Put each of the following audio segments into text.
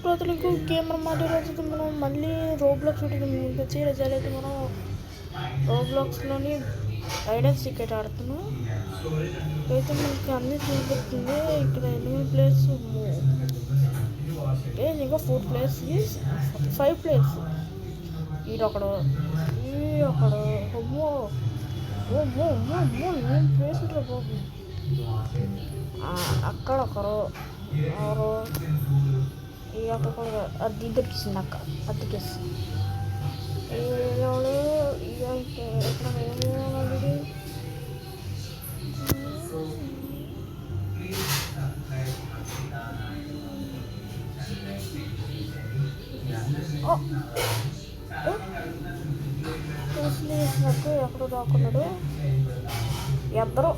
తర్వాత ఇంకో గేమ్ అన్నమాట. ఈరోజు మనం మళ్ళీ రోబ్లాక్స్ వచ్చి రిజల్ట్ అయితే మనం రోబ్లాక్స్లోని హైడ్ అండ్ సీక్ అయితే ఆడుతున్నాం. అయితే మనకి అన్నీ చూపిస్తుంది. ఇక్కడ 8 ప్లేస్ ఇంకా 4 ప్లేస్ 5 ప్లేస్ ఈడొకడు అమ్మో ఏం ప్లేస్ ఉంటారు బాబు. అక్కడ ఒకరు ఎవరు ఈ అక్కడ అది దొరికింది అక్క అద్దెకేసి ఎవడు చేసినట్టు ఎక్కడో దాక్కున్నాడు. ఇద్దరు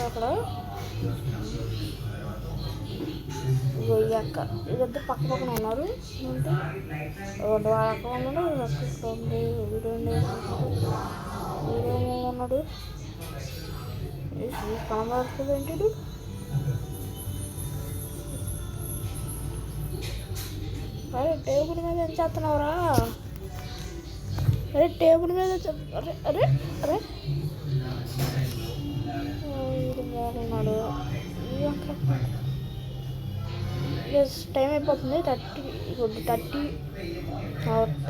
అక్కడ అక్క వీళ్ళిద్దరు పక్క పక్కన ఉన్నారు. అంటే వాడు అక్క ఉన్నాడు, అక్క ఉంది, వీడేమో ఉన్నాడు. కనబడుతుంది ఏంటి? అరే టేబుల్ మీద ఏం చేస్తున్నావురా? అరే టేబుల్ మీద అరే అరే అరే ఇది బాగున్నాడు. టైం అయిపోతుంది. 30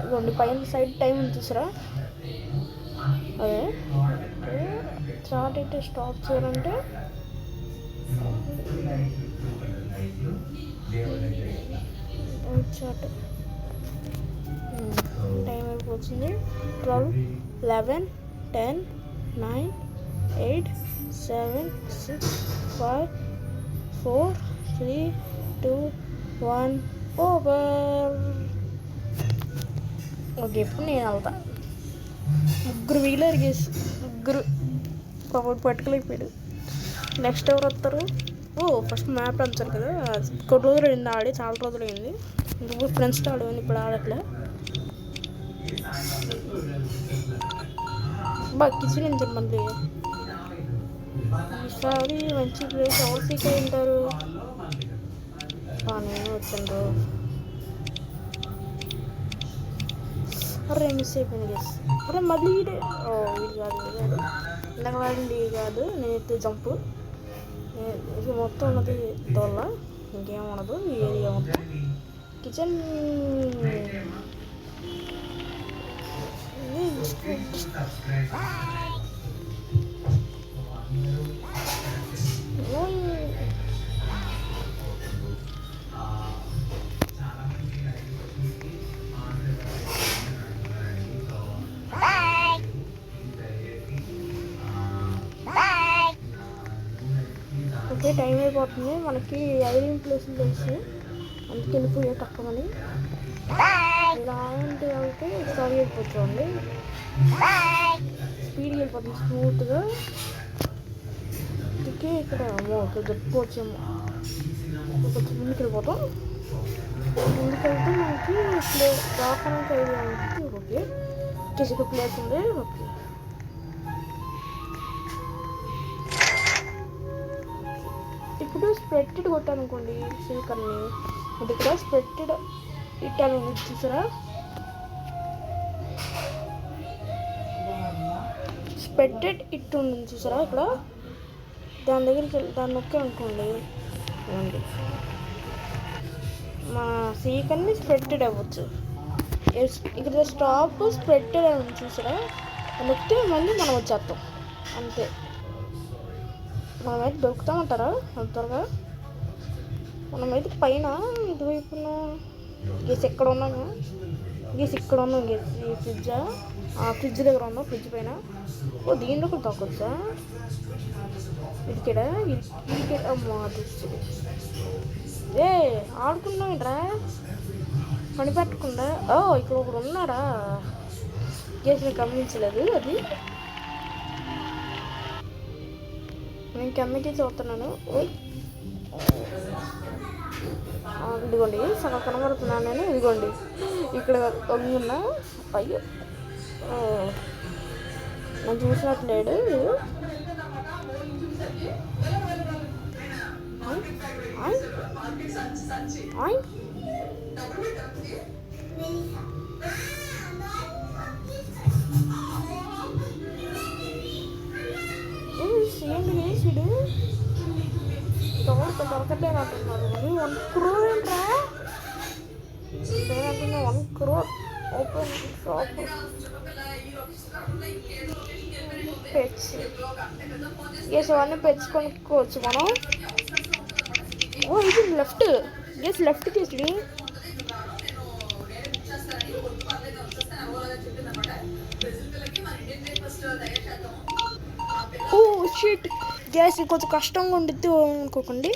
ఇవ్వండి పైన సైడ్ టైం ఉంది చూసారా? అదే స్టార్ట్ అయితే స్టాప్ చేయాలంటే చాట్ టైం అయిపోతుంది. 12, 11, 10, 9, 8, 7, 6, 5, 4, 3, 2, 1 ఓవర్. ఓకే ఇప్పుడు నేను వెళ్తా. ముగ్గురు వీలర్ గేసి ముగ్గురు పట్టుకోలేకపోయాడు. నెక్స్ట్ ఎవరు వస్తారు? ఫస్ట్ మ్యాప్ అంటారు కదా. కొన్ని రోజులు అయింది ఆడి, చాలా రోజులు అయింది. ఇంకొక ఫ్రెండ్స్తో ఆడేవాడిని, ఇప్పుడు ఆడట్లే. బాగా కిచెన్ ఉంటారు మళ్ళీ. ఈసారి మంచి ప్లేస్ ఎవరు సీక్ అయి ఉంటారు. నేను వచ్చాను. అరే మిస్ అయిపోయింది గేస్. అరే మళ్ళీ ఇది కాదు ఇందాక వాడింది కాదు. నేనైతే జంపు ఇది మొత్తం ఉన్నది వల్ల ఇంకేం ఉండదు. ఈ ఏరియా మొత్తం కిచెన్ ఓకే టైం అయిపోతుంది. మనకి ఐరన్ ప్లేసులు తెలుసు, అందుకు వెళ్ళిపోయే తక్కువని ఇలాంటి అయితే స్టార్ట్ వెళ్ళిపోతుంది. స్పీడ్ వెళ్ళిపోతుంది స్మూత్గా. అందుకే ఇక్కడ ఇక్కడ గట్టుకోవచ్చేమో. కొంచెం ముందుకు వెళ్ళిపోతాం. ముందుకెళ్తే మనకి ప్లేస్ రాకడానికి ఐడియా ఉంటుంది. ఓకే కిసిక ప్లేస్ ఉంది. ఓకే ఇప్పుడు స్ప్రెడ్ కొట్టానుకోండి సిల్కర్ని. ఇది ఇక్కడ స్ప్రెడ్ ఇట్టాను చూసారా? స్ప్రెడెడ్ ఇట్ ఉంది చూసారా? ఇక్కడ దాని దగ్గరికి దాన్ని నొక్కే అనుకోండి మా సీకర్ని స్ప్రెడెడ్ అవ్వచ్చు. ఇక్కడ స్టాప్ స్ప్రెడెడ్ అని ఉంది చూసారా? నొక్కితే మళ్ళీ మనం వచ్చేస్తాం అంతే. మనమైతే దొరుకుతామంటారా అంత త్వరగా? మనమైతే పైన ఇటువైపున గేస్ ఎక్కడ ఉన్నాను, గేస్ ఇక్కడ ఉన్నాం. గేస్ ఈ ఫ్రిడ్జ్ దగ్గర ఉన్నాం. ఫ్రిడ్జ్ పైన దీంట్లో కూడా తగ్గొచ్చా? ఇక్కడ అమ్మా తెచ్చింది. ఆడుకున్నాం ఇట్రా పని పెట్టకుండా. ఇక్కడ ఒకడు ఉన్నాడా? గేస్ నేను గమనించలేదు. అది నేను కిందకి చూస్తున్నాను. ఇదిగోండి సగం కనబడుతున్నాను నేను. ఇదిగోండి ఇక్కడ ఉన్నా. అయ్యో నన్ను చూసినట్లేడు. ఆయ్ ఏంటి వేసిడు తోడు దొరకట్లేదు అంటున్నారు. మరి 1 crore ఏంట్రా? నేనంటున్నా 1 crore open shop pets. Guess అవన్నీ పెట్స్ కొనుక్కోవచ్చు మనం. ఓ ఇది లెఫ్ట్. గెస్ లెఫ్ట్ చేసి ఓ షిట్. గ్యాస్ కొంచెం కష్టంగా ఉండిద్ది అనుకోకండి.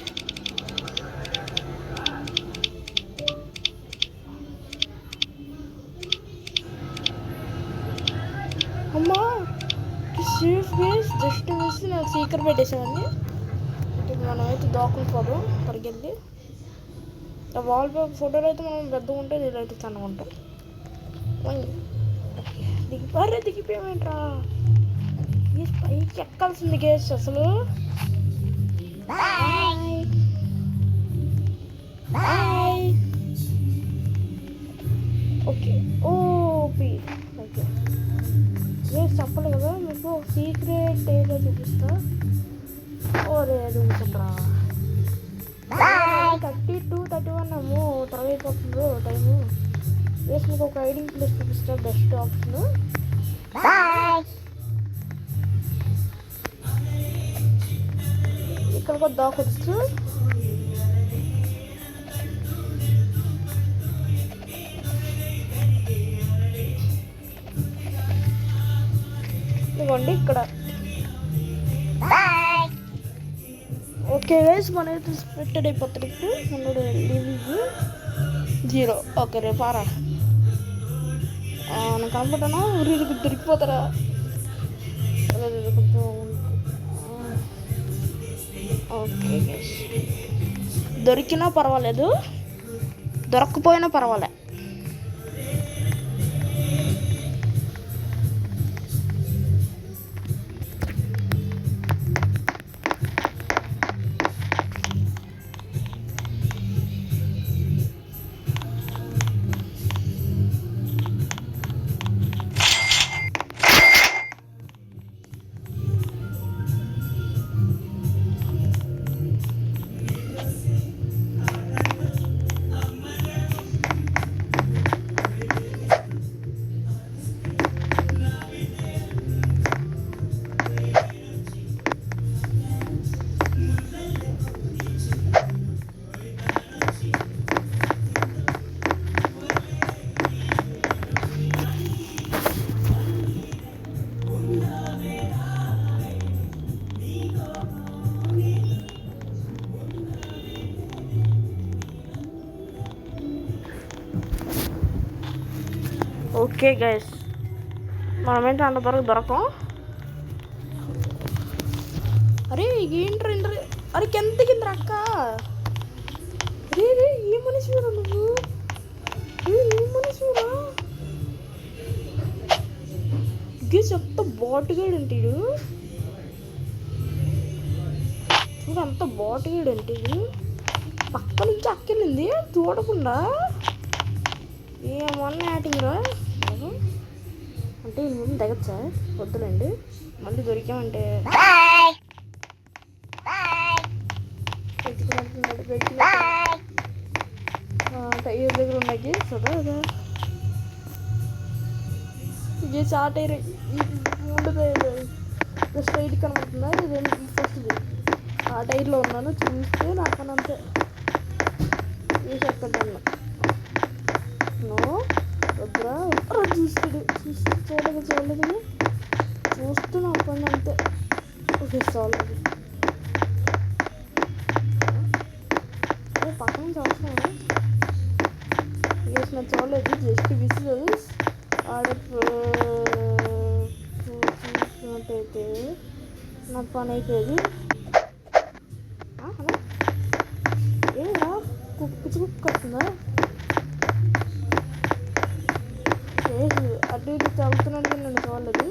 అమ్మా సేఫ్ గేస్ జస్ట్ వేసి నేను సీకర్ పెట్టేసామండి. మనమైతే దాక్కుని పరిగెళ్ళి వాల్ పేపర్ ఫోటోలు అయితే మనం పెద్దగా ఉంటే నేనైతే అనుకుంటాం. దిగిపోయామేంట్రా? పైకి ఎక్కాల్సింది గేస్ అసలు. ఓకే ఓపీ ఓకే గేస్ చెప్పలే కదా మీకు సీక్రెట్ ఏదో చూపిస్తా. ఓరే చూపించట్రా. 32, 31 ఏమో త్వరగా అయిపోతుందో టైము. వేసి మీకు ఒక హైడింగ్ ప్లేస్ చూపిస్తా. బెస్ట్ ఆప్షన్ ఇక్కడ కూడా దాకొచ్చు. ఇదిగోండి ఇక్కడ. ఓకే గైస్ మనైతే స్ప్లిటెడ్ అయిపోతుంది. ఇప్పుడు 0. ఓకే రేపు ఆరా నాకు కనపడ్డాను. ఊరికి దొరికిపోతారా? కొంచెం ఓకే గైస్ దొరికినా పర్వాలేదు, దొరక్కపోయినా పర్వాలే. ఓకే గైస్ మనమేంటి అంత త్వరగా దొరకం. అరే ఏంట్రా అరే కింద అక్క. రే ఏ మనిషిరా నువ్వు? ఏ మనిషిరా? గేస్ ఎంత బాటుగాడు అంటాడు చూడు. అంత బాటుగాడు అంటే పక్క నుంచి అక్కెళ్ళింది చూడకుండా. ఏమన్నా యాటింగ్ రా అంటే ఈ ముందు దిగచ్చా? వద్దులేండి మళ్ళీ దొరికామంటే టైర్ దగ్గర ఉన్నాయి కదా. అదా ఇది ఆ టైర్ ఉండదు జస్ట్ రైట్ కనబడుతుందా? ఇది ఫస్ట్ది ఆ టైర్లో ఉన్నాను. చూస్తే నాకనంతే వేసి ఎక్కడన్నా వద్దురా చూస్తాడు. చూడలేదు చూస్తున్నా అప్పండి అంతే. Okay solve. పక్కన నుంచి అవసరం వేసిన చూడలేదు. జస్ట్ విసిల్స్ ఆడ చూసినట్టయితే నా పని అయిపోయేది. ఏరా పిచ్చి కుక్క వస్తుందా? అటు ఇటు చదువుతున్నాను నన్ను చూడలేదు.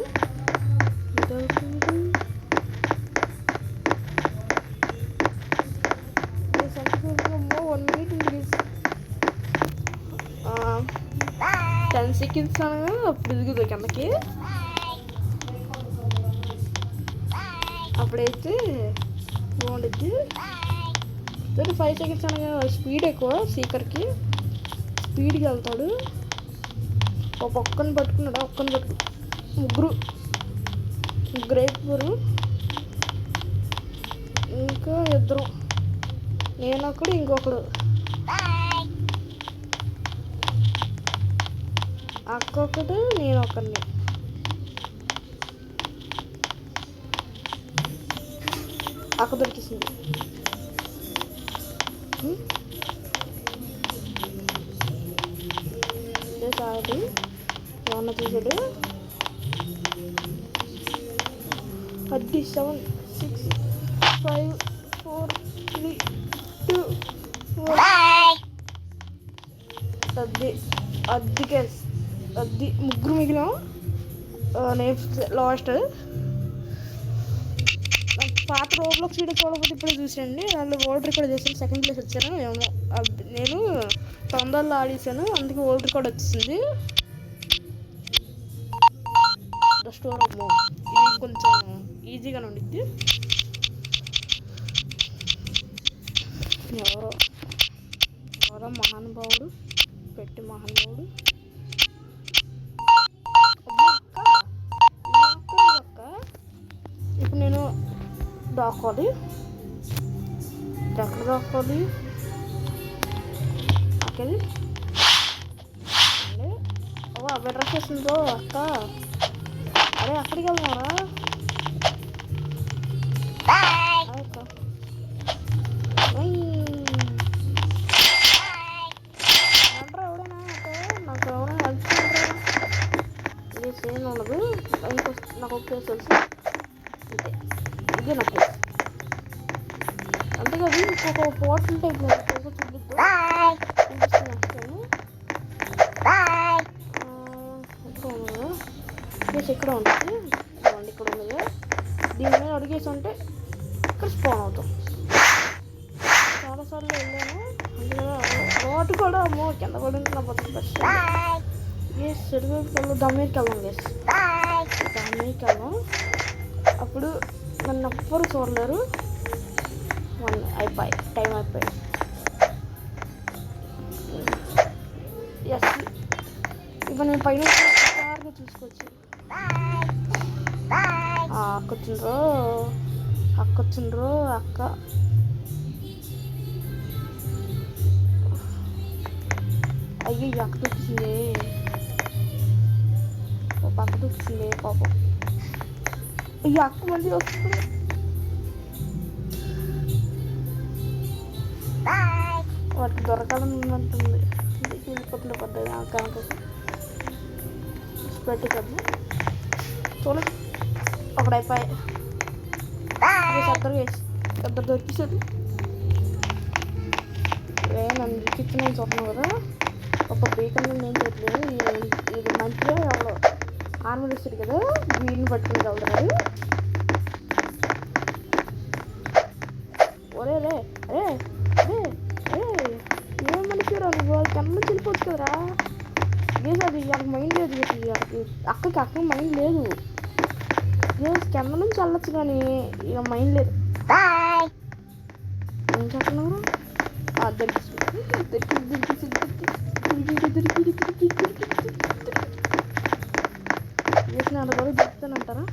సెకండ్స్ అనగా అప్పుడు దిగుతుంది కిందకి. అప్పుడైతే బాగుండిద్ది. 5 సెకండ్స్ అనగా స్పీడ్ ఎక్కువ. సీకర్కి స్పీడ్కి వెళ్తాడు. ఒక ఒక్కని పట్టుకున్నాడు. ఒక్కని ముగ్గురు అయిపోరు. ఇంకా ఇద్దరు, నేను ఒకడు ఇంకొకడు. అక్క ఒకటి, నేను ఒకరిని. అక్క దొరికిసింది. సారి ఏమన్నా చూసాడు. అది 7, 6, 5, 4, 3, 2, 1. అది ముగ్గురు మిగిలిన. నెక్స్ట్ లాస్ట్ పాత రోబ్లాక్స్ వీడియో చూడకపోతే ఇప్పుడే చూసాండి. దాంట్లో వరల్డ్ రికార్డ్ చేశాను. సెకండ్ ప్లేస్ వచ్చాను. ఏమో నేను 900 ఆడేసాను, అందుకే వరల్డ్ రికార్డ్ వచ్చింది. ద స్టోర్ ఆఫ్ మోర్ ఇది కొంచెం ఈజీగానే ఉండిద్ది. ఎవరో మహానుభావుడు పెట్టి మహానుభావుడు. ఇప్పుడు నేను దాక్కోవాలి. ఎక్కడ దాక్కోవాలి? అక్కడి అవే డ్రెస్ వేసిందో అక్క. అరే అక్కడికి వెళ్దామరా. అంటారా ఎవడైనా అంటే నాకు ఎవరైనా హెల్ప్ చేయరా? ఇది ఏం ఉండదు. నాకు ఒక ప్లేస్ తెలుసు. అంతే, ఇదే నా ప్లేస్. అంతేకాదు ఇంకొక పోర్టల్ టైప్ చూపిస్తాను. ప్లేస్ ఎక్కడ ఉంటుంది? ఇక్కడ ఉంది. దీని మీద అడిగేసి ఉంటే ఇక్కడ స్పాన్ అవుతాం. చాలాసార్లు వెళ్ళాను. రోడ్డు కూడా అమ్మో కింద పడి ఉంటే నా బతుకు బెస్ట్. సెడిపోయి దమ్మీకి వెళ్దాం. దమ్మీకి వెళ్దాం. అప్పుడు నన్ను ఎవ్వరు చూడలేరు. టైం అయిపోయి. ఎస్, ఇప్పుడు నేను పైన చూసుకోవచ్చు. అక్క వచ్చిండ్రు. అక్క అయ్యో అక్క దొరికింది. అక్క దొరికింది పాపం. ఈ అక్క మళ్ళీ వస్తుంది. వాటికి దొరకాలని ఉన్నట్టుంది. వెళ్ళిపోతుంది పడ్డది ఆ కనుక పెట్టి కదా. చూడండి ఒకడైపోయి ఇద్దరు దొరికిసాడు. నన్ను కిచెన్ నేను చూస్తున్నాను కదా. ఒక బేకన్ నేను చెప్పలేదు. ఇది మంచిగా ఎవరో ఆర్మీ ఇస్తాడు కదా, వీడిని పట్టుకుని వెళ్తున్నాడు. ఒరే రే అరే అరే అరే ఏం మనిషిరా నువ్వు? వాళ్ళకి అమ్మ వెళ్ళిపోవచ్చు కదరా. లేదు అది వాళ్ళకి మైండ్ లేదు. అక్కకి మైండ్ లేదు. కింద నుంచి వెళ్ళొచ్చు కానీ ఇక మైండ్ లేదు. ఏం చెప్తున్నారు? చేసిన కూడా చెప్తానంటారా?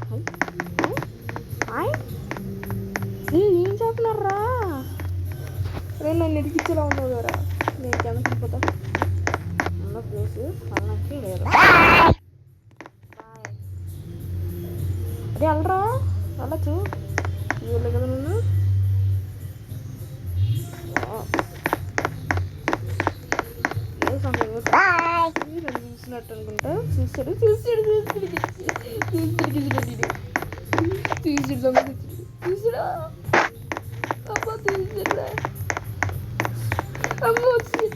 ఏం చెప్తున్నారా? నేను నన్ను ఇరికిచ్చేలా ఉన్నావు కదా. నేను కింద వెళ్ళిపోతా. ఉన్న ప్లేస్ వాళ్ళకి లేదు. అదే వెళ్ళరా, వెళ్ళచ్చు. ఇవ్వలే కదా నన్ను. చూసినట్టు అనుకుంటా. చూసాడు చూసాడా అబ్బా చూసాడా అమ్మ వచ్చాడు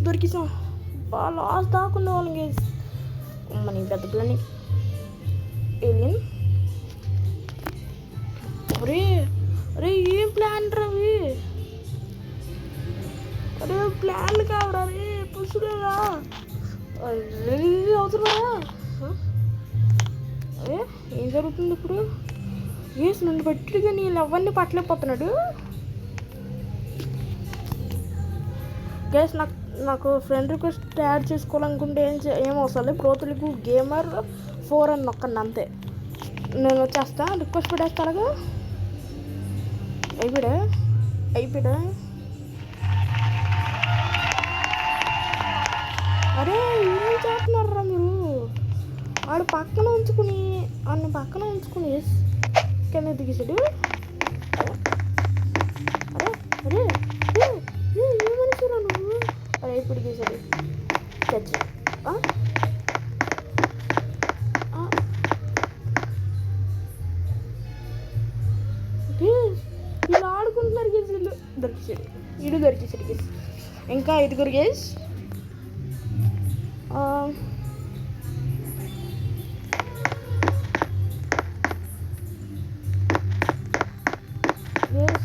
దొరికిసాం. బాగా లాస్ట్ దాకున్న వాళ్ళం గేస్. మన పెద్ద పిల్లని ఏలియన్. అరే అరే ఏం ప్లాన్ రవి? అరే ప్లాన్లు కావరా రే పుసుడురా అవుతున్నారా? అరే ఏం జరుగుతుంది ఇప్పుడు? ఏసు నన్ను బట్టిగా నీళ్ళు ఎవరిని పట్టలేకపోతున్నాడు. గైస్ నాకు ఫ్రెండ్ రిక్వెస్ట్ యాడ్ చేసుకోవాలనుకుంటే ఏం అవసరం లేదు. ప్రోతులకు గేమర్ 4 అని నొక్కండి అంతే. నేను వచ్చేస్తా, రిక్వెస్ట్ పెట్టేస్తానుగా. అయిపోయా. అరే ఏం చేస్తున్నారా మీరు? వాడు పక్కన ఉంచుకుని కింద దిగేసాడు. అరే ఏమనిసారా నువ్వు? అరే ఇప్పుడు దిగేసాడు చచ్చి. వీళ్ళు ఆడుకుంటున్నారు గేస్. వీళ్ళు దొరికేసాడు గేస్. ఇంకా 5 గేస్.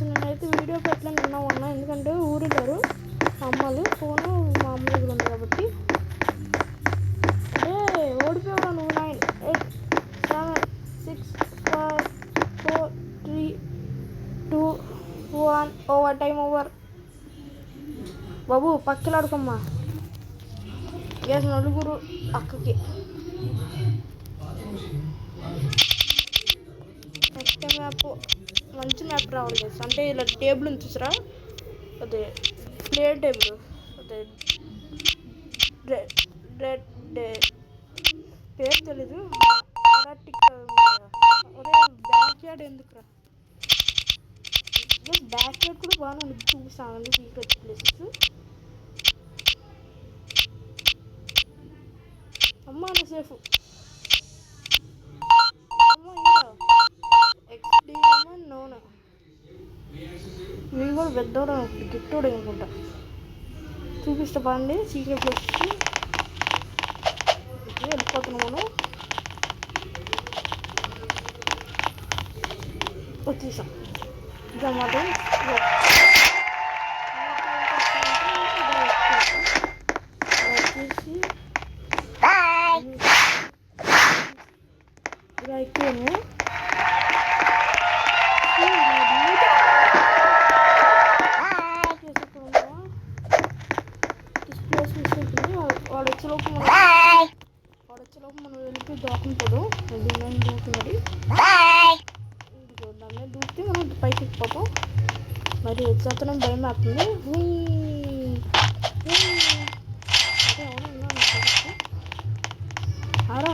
నేనైతే వీడియో పెట్టలేను ఉన్నా, ఎందుకంటే ఊరిటారు అమ్మాలు. ఫోను మా అమ్మ దగ్గర ఉంది కాబట్టి. అదే ఓడిపోయావు నువ్వు. 9, 8, 7, 6, 5, 4, 3, 2, 1 ఓవర్. Time over. బాబు పక్కలాడుకోమ్మా. గ్యాస్ 4 అక్కకి. నెక్స్ట్ మ్యాప్ మంచి మ్యాప్ రావాలి గైస్. అంటే ఇలా టేబుల్ ఉంది చూసారా, అదే ప్లే టేబుల్. అదే పేరు తెలీదు. అదే బ్యాక్ యార్డ్ ఎందుకురా? బ్యాక్ యార్డ్ కూడా బాగానే ఉంది. చూపిస్తాను సీక్రెట్ ప్లేసెస్. అమ్మ నా సేఫ్. నోనా నేను కూడా పెద్దోడు గిట్టోడు అనుకుంటా. చూపిస్తా బాగుంది సీక్రెట్ ప్లేస్. వెళ్ళిపోతున్నాం మనం. వచ్చేసాం. జమాటో వచ్చేసి అయిపోయాను. వాడొచ్చేలోపు మనం వెళ్ళిపోయి దూకుంటాడు. దూకున్నది దాన్ని దూకితే మనం పైకి ఎక్కిపోతాం. మరి ఎత్తుతం భయం అవుతుంది. అదే అవునా ఆరా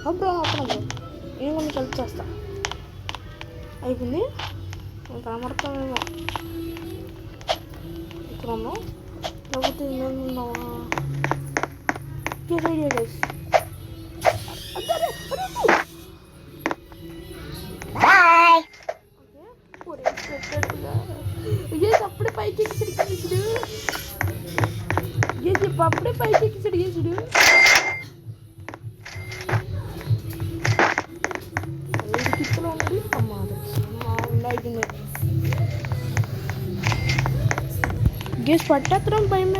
అప్పుడు అప్పుడు ఏమన్నా కలిసి చేస్తా. అయిపోయింది. కనబడతామేమో ఇక్కడమ్మా. లేకపోతే నేను ఉన్నావా? Idea guys. అప్పుడే పైకి ఎక్కిసిడు. అప్పుడే పైకి ఎక్కిసిడు చేసుడు. కిక్కులో ఉంది. అమ్మా అయిపోయింది. గేస్ పట్టేత్తరం భయం.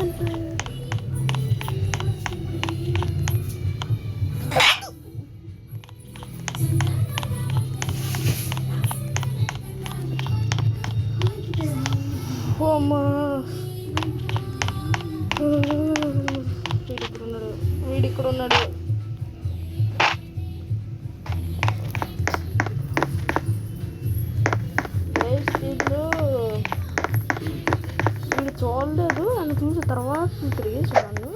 అమ్మా వీడిక్కడ ఉన్నాడు. వీడు చూడలేదు. నన్ను చూసిన తర్వాత తిరిగి చూడాను.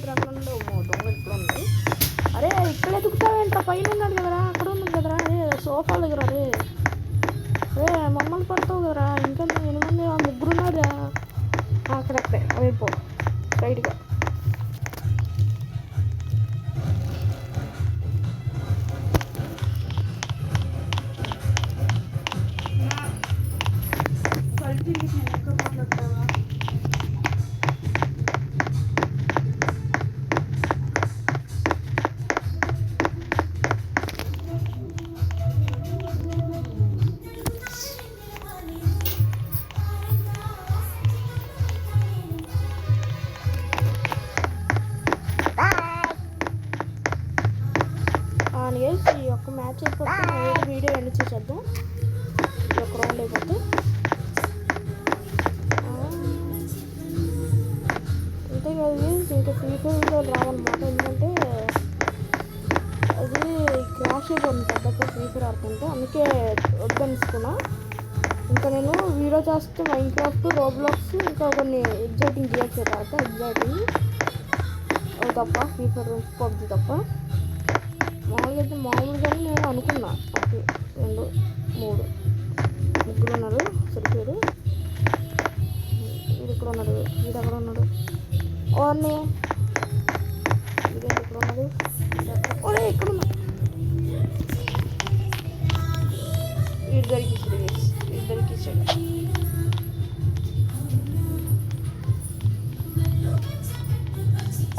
డ్రమ్లో దొంగ ఇక్కడ ఉంది. అరే ఇక్కడ ఎదుగుతావేంట? పైన ఉన్నాడు కదరా, అక్కడ ఉన్నాడు కదరా. అరే సోఫా దగ్గర. అరే మమ్మల్ని పడతావు కదరా. ఇంకా 8 మంది 3 ఉన్నారా? అక్కడక్కడే అయిపో రైట్గా. గైస్ ఈ యొక్క మ్యాచ్ అయిపోతే వీడియో ఎండ్ చేసేద్దాం. ఈ యొక్క రౌండ్ అయిపోతే అంతే కాదు. ఇంకా ఫ్రీ ఫైర్లో రావన్నమాట, ఎందుకంటే అది క్రాష్ అయిపోతుంది పెద్దగా ఫ్రీ ఫైర్ ఆడుతుంటే, అందుకే వద్దనుకున్నా. ఇంకా నేను వీడియో చేస్తే మైన్క్రాఫ్ట్, రోబ్లాక్స్, ఇంకా కొన్ని ఎగ్జైటింగ్ గేమ్స్ ఆడతా. ఎగ్జైటింగ్ అవి తప్ప, ఫ్రీ ఫైర్, పబ్జీ తప్ప. మామూలుగానే నేను అనుకున్నా. 1 2 3 ముగ్గురు ఉన్నారు సరిపోయారు. వీడు ఇక్కడ ఉన్నాడు, వీడు ఎక్కడ ఉన్నాడు, ఓర్ని వీడు ఇక్కడ ఉన్నాడు, ఓరే ఇక్కడ ఉన్నాడు. వీడు దొరికిచ్చాడు, వీడు దొరికిచ్చాడు.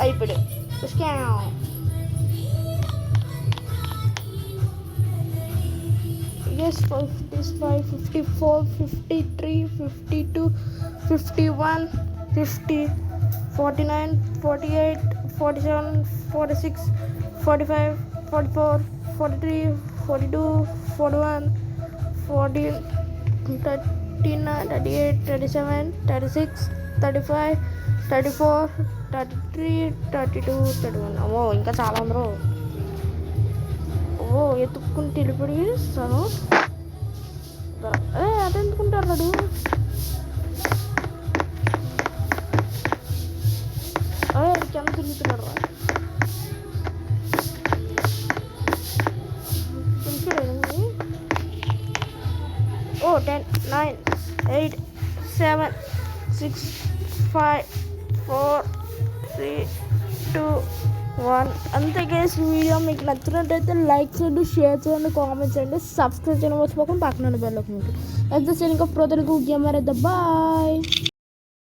అయిపోయాడు. Yes, 55, 54, 53, 52, 51, 50, 49, 48, 47, 46, 45, 44, 43, 42, 41, 14, 39, 38, 37, 36, 35, 34, 33, 32, 31. అమ్మో ఇంకా చాలా అందరూ ఎత్తుక్కుంటూ వెళ్ళిపోయి ఇస్తాను. అదే ఎందుకుంటారు నాడు. అదే కింద తిరుగుతున్నాడు రా. తెలిసాడు 10, 9, 8, 7, 6, 5, 4, 3, 2, 1. అంతే గైస్, వీడియో మీకు నచ్చినట్టయితే లైక్ చేయండి, షేర్ చేయండి, కామెంట్ చేయండి, సబ్స్క్రైబ్ చేయడం మర్చిపోకుండా పక్కన బెల్ ఐకాన్. ఎంత signing off pro Telugu gamer అయితే బాయ్.